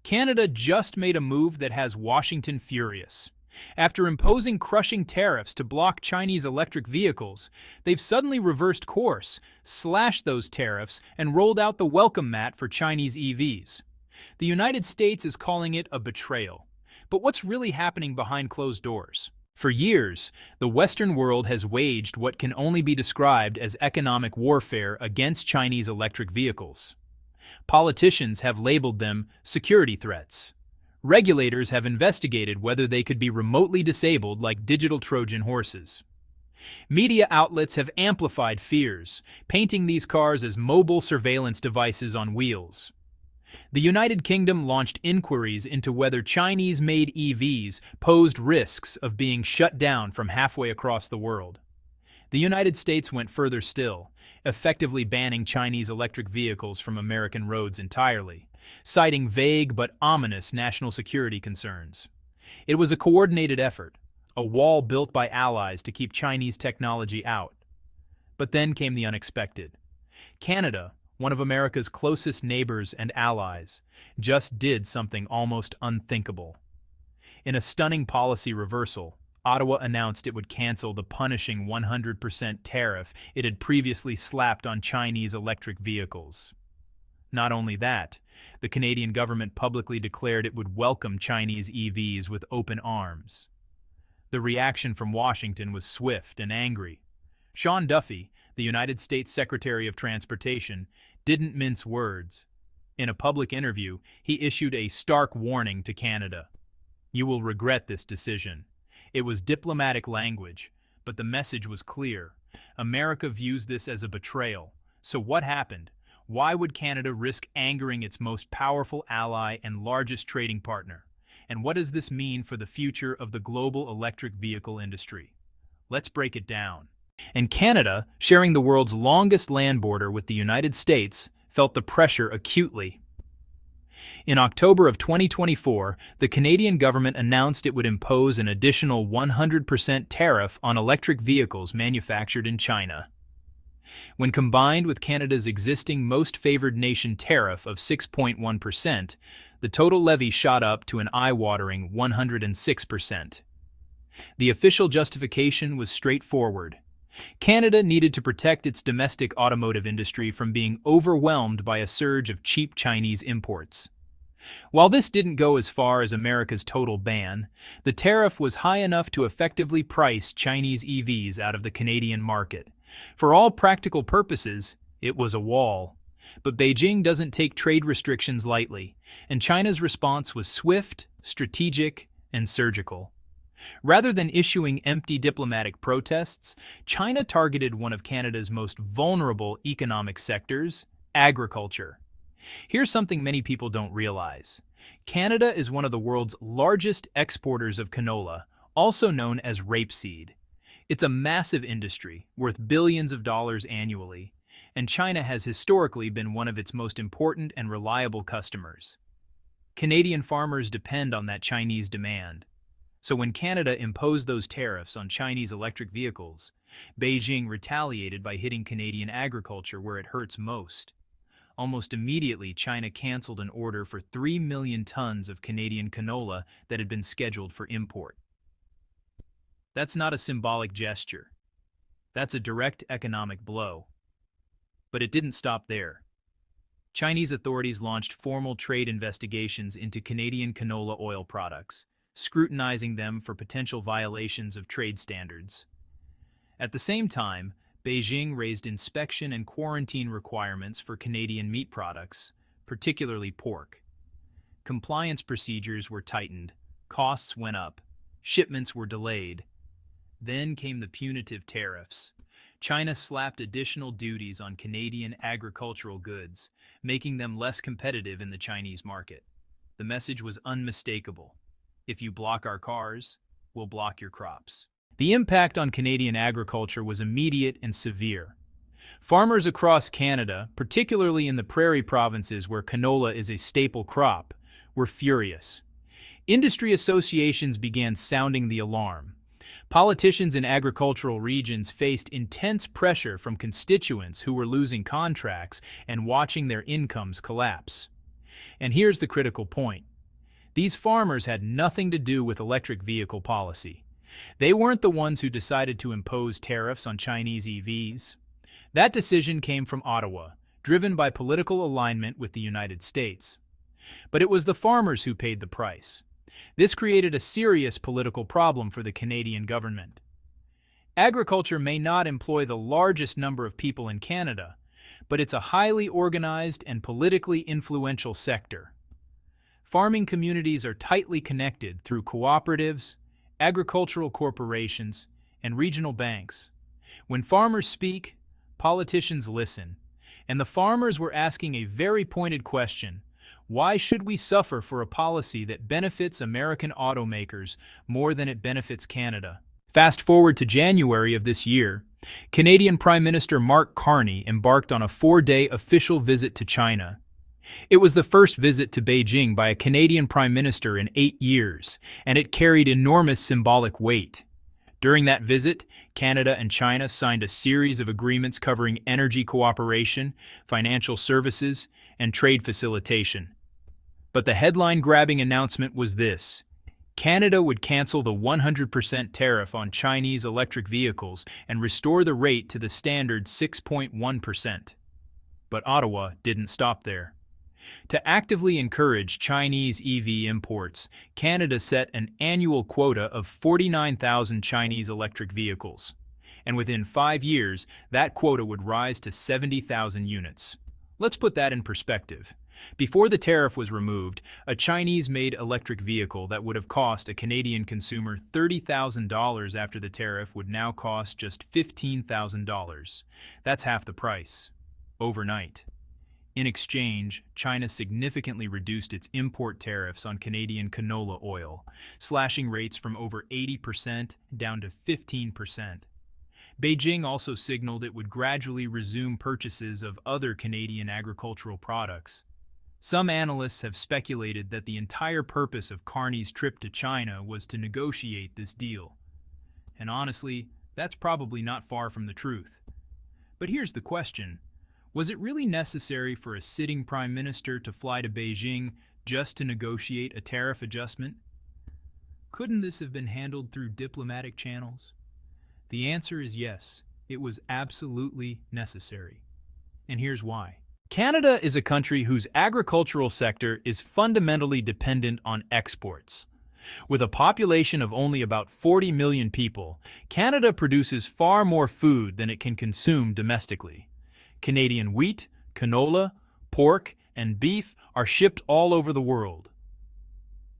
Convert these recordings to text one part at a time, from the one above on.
Canada just made a move that has Washington furious. After imposing crushing tariffs to block Chinese electric vehicles, they've suddenly reversed course, slashed those tariffs, and rolled out the welcome mat for Chinese EVs. The United States is calling it a betrayal. But what's really happening behind closed doors? For years, the Western world has waged what can only be described as economic warfare against Chinese electric vehicles. Politicians have labeled them security threats. Regulators have investigated whether they could be remotely disabled like digital Trojan horses. Media outlets have amplified fears, painting these cars as mobile surveillance devices on wheels. The United Kingdom launched inquiries into whether Chinese-made EVs posed risks of being shut down from halfway across the world. The United States went further still, effectively banning Chinese electric vehicles from American roads entirely, citing vague but ominous national security concerns. It was a coordinated effort, a wall built by allies to keep Chinese technology out. But then came the unexpected. Canada, one of America's closest neighbors and allies, just did something almost unthinkable. In a stunning policy reversal, Ottawa announced it would cancel the punishing 100% tariff it had previously slapped on Chinese electric vehicles. Not only that, the Canadian government publicly declared it would welcome Chinese EVs with open arms. The reaction from Washington was swift and angry. Sean Duffy, the United States Secretary of Transportation, didn't mince words. In a public interview, he issued a stark warning to Canada. "You will regret this decision." It was diplomatic language, but the message was clear. America views this as a betrayal. So what happened? Why would Canada risk angering its most powerful ally and largest trading partner? And what does this mean for the future of the global electric vehicle industry? Let's break it down. And Canada, sharing the world's longest land border with the United States, felt the pressure acutely. In October of 2024, the Canadian government announced it would impose an additional 100% tariff on electric vehicles manufactured in China. When combined with Canada's existing most favored nation tariff of 6.1%, the total levy shot up to an eye-watering 106%. The official justification was straightforward. Canada needed to protect its domestic automotive industry from being overwhelmed by a surge of cheap Chinese imports. While this didn't go as far as America's total ban, the tariff was high enough to effectively price Chinese EVs out of the Canadian market. For all practical purposes, it was a wall. But Beijing doesn't take trade restrictions lightly, and China's response was swift, strategic, and surgical. Rather than issuing empty diplomatic protests, China targeted one of Canada's most vulnerable economic sectors, agriculture. Here's something many people don't realize. Canada is one of the world's largest exporters of canola, also known as rapeseed. It's a massive industry, worth billions of dollars annually, and China has historically been one of its most important and reliable customers. Canadian farmers depend on that Chinese demand. So when Canada imposed those tariffs on Chinese electric vehicles, Beijing retaliated by hitting Canadian agriculture where it hurts most. Almost immediately, China canceled an order for 3 million tons of Canadian canola that had been scheduled for import. That's not a symbolic gesture. That's a direct economic blow. But it didn't stop there. Chinese authorities launched formal trade investigations into Canadian canola oil products, scrutinizing them for potential violations of trade standards. At the same time, Beijing raised inspection and quarantine requirements for Canadian meat products, particularly pork. Compliance procedures were tightened, costs went up, shipments were delayed. Then came the punitive tariffs. China slapped additional duties on Canadian agricultural goods, making them less competitive in the Chinese market. The message was unmistakable. If you block our cars, we'll block your crops. The impact on Canadian agriculture was immediate and severe. Farmers across Canada, particularly in the prairie provinces where canola is a staple crop, were furious. Industry associations began sounding the alarm. Politicians in agricultural regions faced intense pressure from constituents who were losing contracts and watching their incomes collapse. And here's the critical point. These farmers had nothing to do with electric vehicle policy. They weren't the ones who decided to impose tariffs on Chinese EVs. That decision came from Ottawa, driven by political alignment with the United States. But it was the farmers who paid the price. This created a serious political problem for the Canadian government. Agriculture may not employ the largest number of people in Canada, but it's a highly organized and politically influential sector. Farming communities are tightly connected through cooperatives, agricultural corporations, and regional banks. When farmers speak, politicians listen, and the farmers were asking a very pointed question: why should we suffer for a policy that benefits American automakers more than it benefits Canada? Fast forward to January of this year, Canadian Prime Minister Mark Carney embarked on a 4-day official visit to China. It was the first visit to Beijing by a Canadian Prime Minister in 8 years, and it carried enormous symbolic weight. During that visit, Canada and China signed a series of agreements covering energy cooperation, financial services, and trade facilitation. But the headline-grabbing announcement was this: Canada would cancel the 100% tariff on Chinese electric vehicles and restore the rate to the standard 6.1%. But Ottawa didn't stop there. To actively encourage Chinese EV imports, Canada set an annual quota of 49,000 Chinese electric vehicles. And within 5 years, that quota would rise to 70,000 units. Let's put that in perspective. Before the tariff was removed, a Chinese-made electric vehicle that would have cost a Canadian consumer $30,000 after the tariff would now cost just $15,000. That's half the price. Overnight. In exchange, China significantly reduced its import tariffs on Canadian canola oil, slashing rates from over 80% down to 15%. Beijing also signaled it would gradually resume purchases of other Canadian agricultural products. Some analysts have speculated that the entire purpose of Carney's trip to China was to negotiate this deal. And honestly, that's probably not far from the truth. But here's the question: was it really necessary for a sitting prime minister to fly to Beijing just to negotiate a tariff adjustment? Couldn't this have been handled through diplomatic channels? The answer is yes, it was absolutely necessary. And here's why. Canada is a country whose agricultural sector is fundamentally dependent on exports. With a population of only about 40 million people, Canada produces far more food than it can consume domestically. Canadian wheat, canola, pork, and beef are shipped all over the world.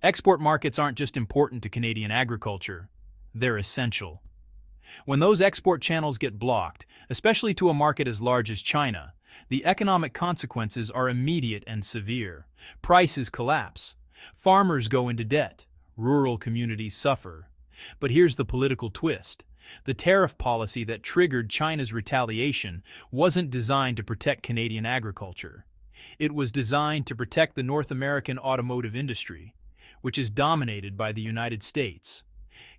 Export markets aren't just important to Canadian agriculture, they're essential. When those export channels get blocked, especially to a market as large as China, the economic consequences are immediate and severe. Prices collapse. Farmers go into debt. Rural communities suffer. But here's the political twist. The tariff policy that triggered China's retaliation wasn't designed to protect Canadian agriculture. It was designed to protect the North American automotive industry, which is dominated by the United States.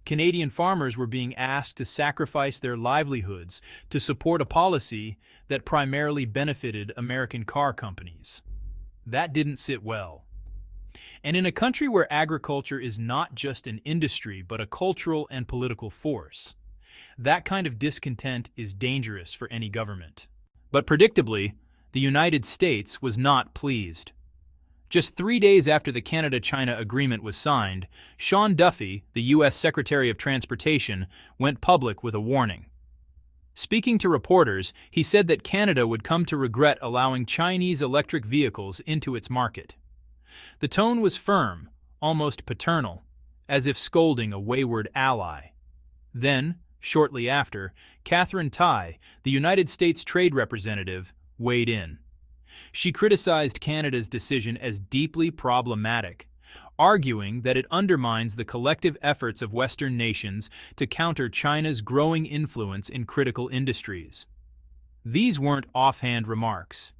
Canadian farmers were being asked to sacrifice their livelihoods to support a policy that primarily benefited American car companies. That didn't sit well. And in a country where agriculture is not just an industry but a cultural and political force, that kind of discontent is dangerous for any government. But predictably, the United States was not pleased. Just 3 days after the Canada-China agreement was signed, Sean Duffy, the U.S. Secretary of Transportation, went public with a warning. Speaking to reporters, he said that Canada would come to regret allowing Chinese electric vehicles into its market. The tone was firm, almost paternal, as if scolding a wayward ally. Then, shortly after, Catherine Tai, the United States Trade Representative, weighed in. She criticized Canada's decision as deeply problematic, arguing that it undermines the collective efforts of Western nations to counter China's growing influence in critical industries. These weren't offhand remarks.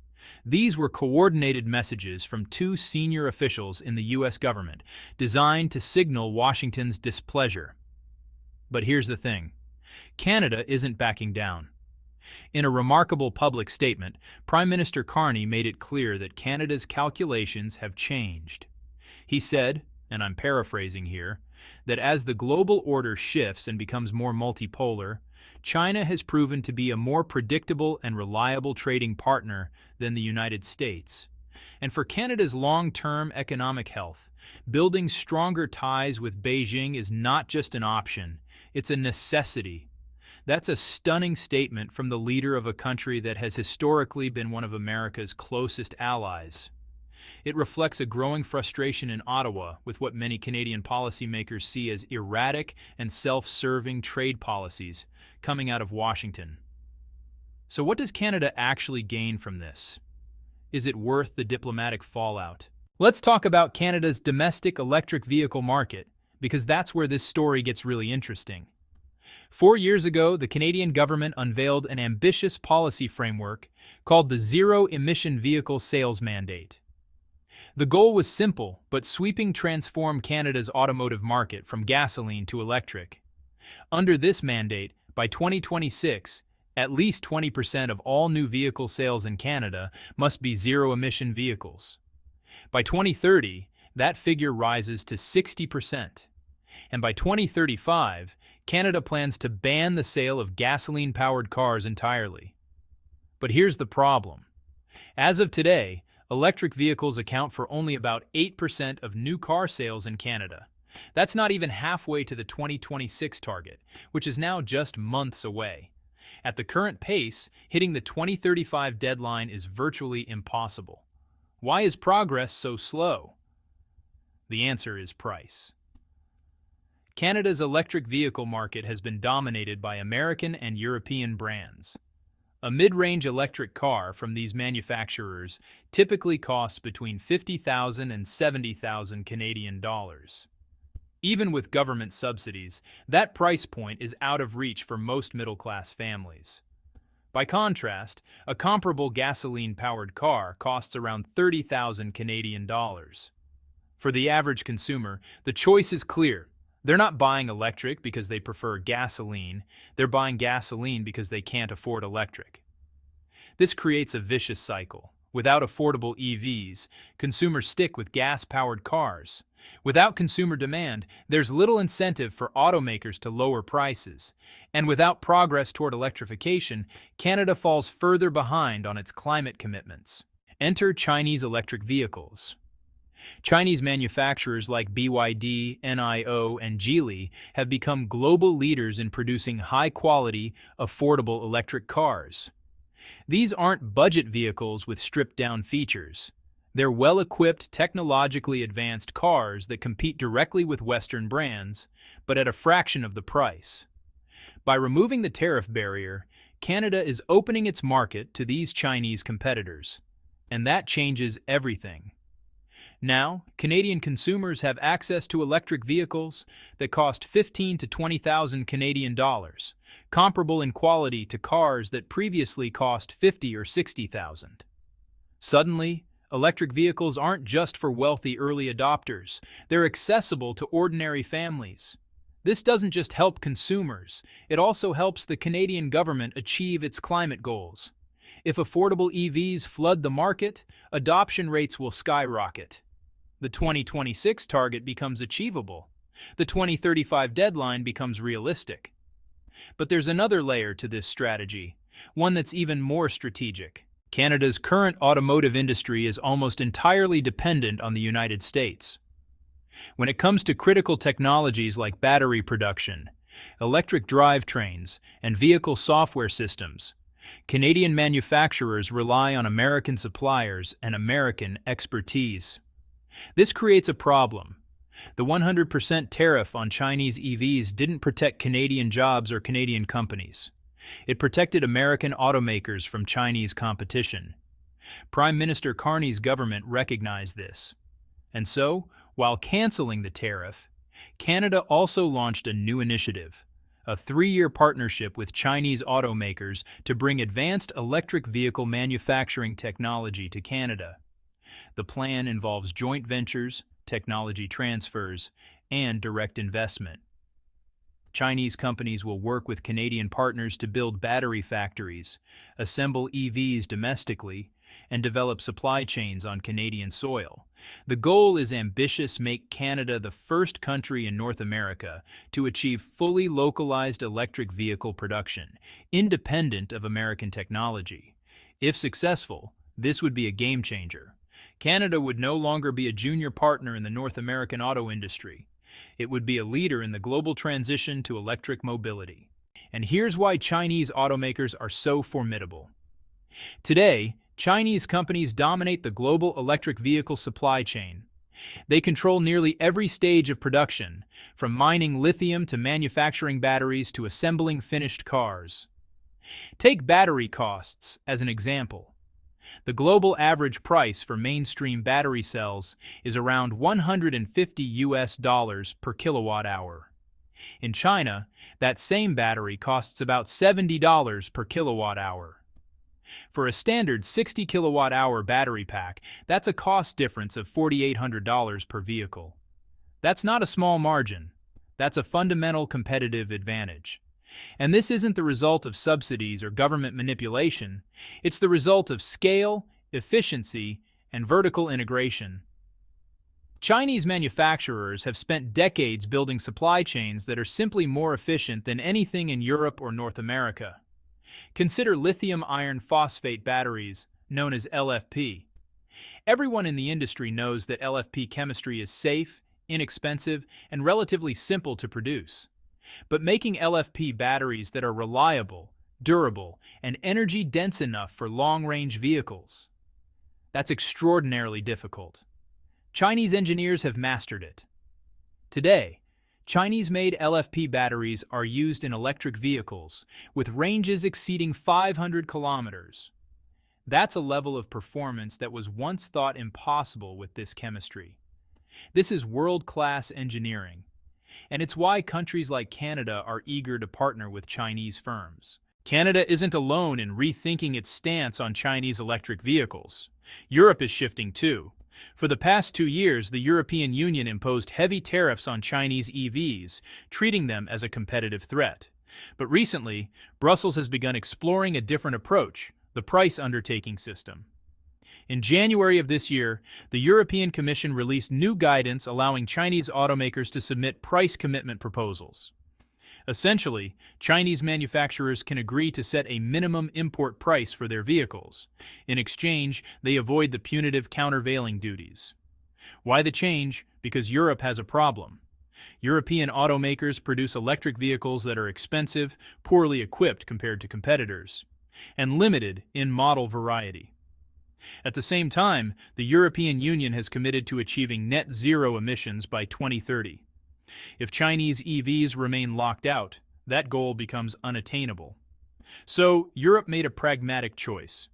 These were coordinated messages from 2 senior officials in the U.S. government, designed to signal Washington's displeasure. But here's the thing: Canada isn't backing down. In a remarkable public statement, Prime Minister Carney made it clear that Canada's calculations have changed. He said, and I'm paraphrasing here, that as the global order shifts and becomes more multipolar, China has proven to be a more predictable and reliable trading partner than the United States. And for Canada's long-term economic health, building stronger ties with Beijing is not just an option, it's a necessity. That's a stunning statement from the leader of a country that has historically been one of America's closest allies. It reflects a growing frustration in Ottawa with what many Canadian policymakers see as erratic and self-serving trade policies coming out of Washington. So what does Canada actually gain from this? Is it worth the diplomatic fallout? Let's talk about Canada's domestic electric vehicle market, because that's where this story gets really interesting. 4 years ago, the Canadian government unveiled an ambitious policy framework called the Zero Emission Vehicle Sales Mandate. The goal was simple, but sweeping: transform Canada's automotive market from gasoline to electric. Under this mandate, by 2026, at least 20% of all new vehicle sales in Canada must be zero-emission vehicles. By 2030, that figure rises to 60%. And by 2035, Canada plans to ban the sale of gasoline-powered cars entirely. But here's the problem. As of today, electric vehicles account for only about 8% of new car sales in Canada. That's not even halfway to the 2026 target, which is now just months away. At the current pace, hitting the 2035 deadline is virtually impossible. Why is progress so slow? The answer is price. Canada's electric vehicle market has been dominated by American and European brands. A mid-range electric car from these manufacturers typically costs between $50,000 and $70,000 Canadian dollars. Even with government subsidies, that price point is out of reach for most middle-class families. By contrast, a comparable gasoline-powered car costs around $30,000 Canadian dollars. For the average consumer, the choice is clear. They're not buying electric because they prefer gasoline, they're buying gasoline because they can't afford electric. This creates a vicious cycle. Without affordable EVs, consumers stick with gas-powered cars. Without consumer demand, there's little incentive for automakers to lower prices. And without progress toward electrification, Canada falls further behind on its climate commitments. Enter Chinese electric vehicles. Chinese manufacturers like BYD, NIO, and Geely have become global leaders in producing high-quality, affordable electric cars. These aren't budget vehicles with stripped-down features. They're well-equipped, technologically advanced cars that compete directly with Western brands, but at a fraction of the price. By removing the tariff barrier, Canada is opening its market to these Chinese competitors. And that changes everything. Now, Canadian consumers have access to electric vehicles that cost $15,000 to $20,000 Canadian dollars, comparable in quality to cars that previously cost $50,000 or $60,000. Suddenly, electric vehicles aren't just for wealthy early adopters, they're accessible to ordinary families. This doesn't just help consumers, it also helps the Canadian government achieve its climate goals. If affordable EVs flood the market, adoption rates will skyrocket. The 2026 target becomes achievable. The 2035 deadline becomes realistic. But there's another layer to this strategy, one that's even more strategic. Canada's current automotive industry is almost entirely dependent on the United States. When it comes to critical technologies like battery production, electric drivetrains, and vehicle software systems, Canadian manufacturers rely on American suppliers and American expertise. This creates a problem. The 100% tariff on Chinese EVs didn't protect Canadian jobs or Canadian companies. It protected American automakers from Chinese competition. Prime Minister Carney's government recognized this. And so, while canceling the tariff, Canada also launched a new initiative, a 3-year partnership with Chinese automakers to bring advanced electric vehicle manufacturing technology to Canada. The plan involves joint ventures, technology transfers, and direct investment. Chinese companies will work with Canadian partners to build battery factories, assemble EVs domestically, and develop supply chains on Canadian soil. The goal is ambitious: make Canada the first country in North America to achieve fully localized electric vehicle production, independent of American technology. If successful, this would be a game changer. Canada would no longer be a junior partner in the North American auto industry. It would be a leader in the global transition to electric mobility. And here's why Chinese automakers are so formidable. Today, Chinese companies dominate the global electric vehicle supply chain. They control nearly every stage of production, from mining lithium to manufacturing batteries to assembling finished cars. Take battery costs as an example. The global average price for mainstream battery cells is around $150 per kilowatt hour. In China, that same battery costs about $70 per kilowatt hour. For a standard 60 kilowatt hour battery pack, that's a cost difference of $4,800 per vehicle. That's not a small margin. That's a fundamental competitive advantage. And this isn't the result of subsidies or government manipulation. It's the result of scale, efficiency, and vertical integration. Chinese manufacturers have spent decades building supply chains that are simply more efficient than anything in Europe or North America. Consider lithium iron phosphate batteries, known as LFP. Everyone in the industry knows that LFP chemistry is safe, inexpensive, and relatively simple to produce. But making LFP batteries that are reliable, durable, and energy-dense enough for long-range vehicles, that's extraordinarily difficult. Chinese engineers have mastered it. Today, Chinese-made LFP batteries are used in electric vehicles with ranges exceeding 500 kilometers. That's a level of performance that was once thought impossible with this chemistry. This is world-class engineering. And it's why countries like Canada are eager to partner with Chinese firms. Canada isn't alone in rethinking its stance on Chinese electric vehicles. Europe is shifting too. For the past 2 years, the European Union imposed heavy tariffs on Chinese EVs, treating them as a competitive threat. But recently, Brussels has begun exploring a different approach: the price undertaking system. In January of this year, the European Commission released new guidance allowing Chinese automakers to submit price commitment proposals. Essentially, Chinese manufacturers can agree to set a minimum import price for their vehicles. In exchange, they avoid the punitive countervailing duties. Why the change? Because Europe has a problem. European automakers produce electric vehicles that are expensive, poorly equipped compared to competitors, and limited in model variety. At the same time, the European Union has committed to achieving net zero emissions by 2030. If Chinese EVs remain locked out, that goal becomes unattainable. So, Europe made a pragmatic choice: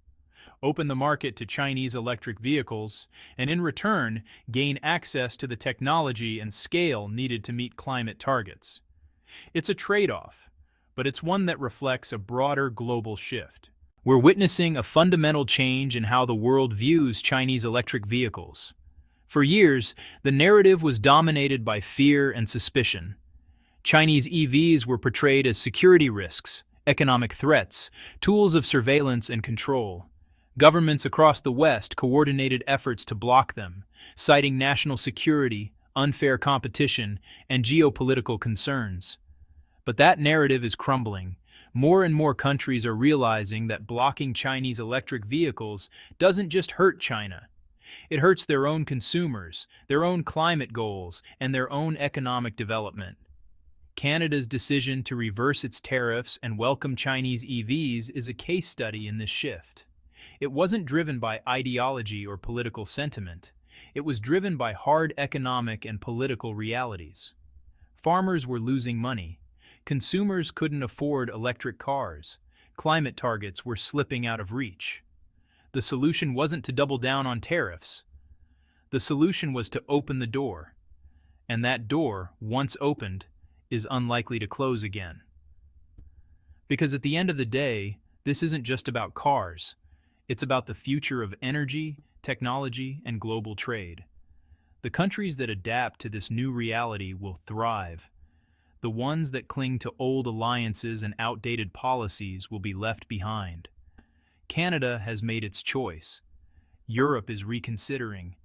open the market to Chinese electric vehicles, and in return, gain access to the technology and scale needed to meet climate targets. It's a trade-off, but it's one that reflects a broader global shift. We're witnessing a fundamental change in how the world views Chinese electric vehicles. For years, the narrative was dominated by fear and suspicion. Chinese EVs were portrayed as security risks, economic threats, tools of surveillance and control. Governments across the West coordinated efforts to block them, citing national security, unfair competition, and geopolitical concerns. But that narrative is crumbling. More and more countries are realizing that blocking Chinese electric vehicles doesn't just hurt China. It hurts their own consumers, their own climate goals, and their own economic development. Canada's decision to reverse its tariffs and welcome Chinese EVs is a case study in this shift. It wasn't driven by ideology or political sentiment. It was driven by hard economic and political realities. Farmers were losing money. Consumers couldn't afford electric cars. Climate targets were slipping out of reach. The solution wasn't to double down on tariffs. The solution was to open the door. And that door, once opened, is unlikely to close again. Because at the end of the day, this isn't just about cars. It's about the future of energy, technology, and global trade. The countries that adapt to this new reality will thrive. The ones that cling to old alliances and outdated policies will be left behind. Canada has made its choice. Europe is reconsidering,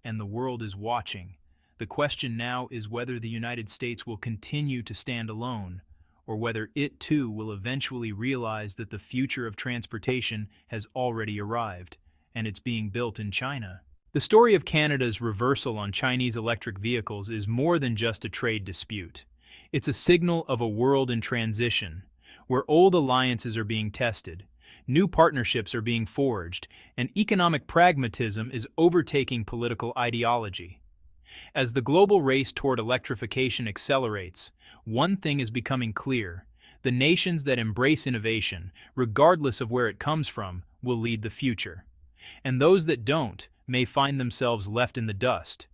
and the world is watching. The question now is whether the United States will continue to stand alone, or whether it too will eventually realize that the future of transportation has already arrived, and it's being built in China. The story of Canada's reversal on Chinese electric vehicles is more than just a trade dispute. It's a signal of a world in transition, where old alliances are being tested, new partnerships are being forged, and economic pragmatism is overtaking political ideology. As the global race toward electrification accelerates, one thing is becoming clear: the nations that embrace innovation, regardless of where it comes from, will lead the future. And those that don't may find themselves left in the dust,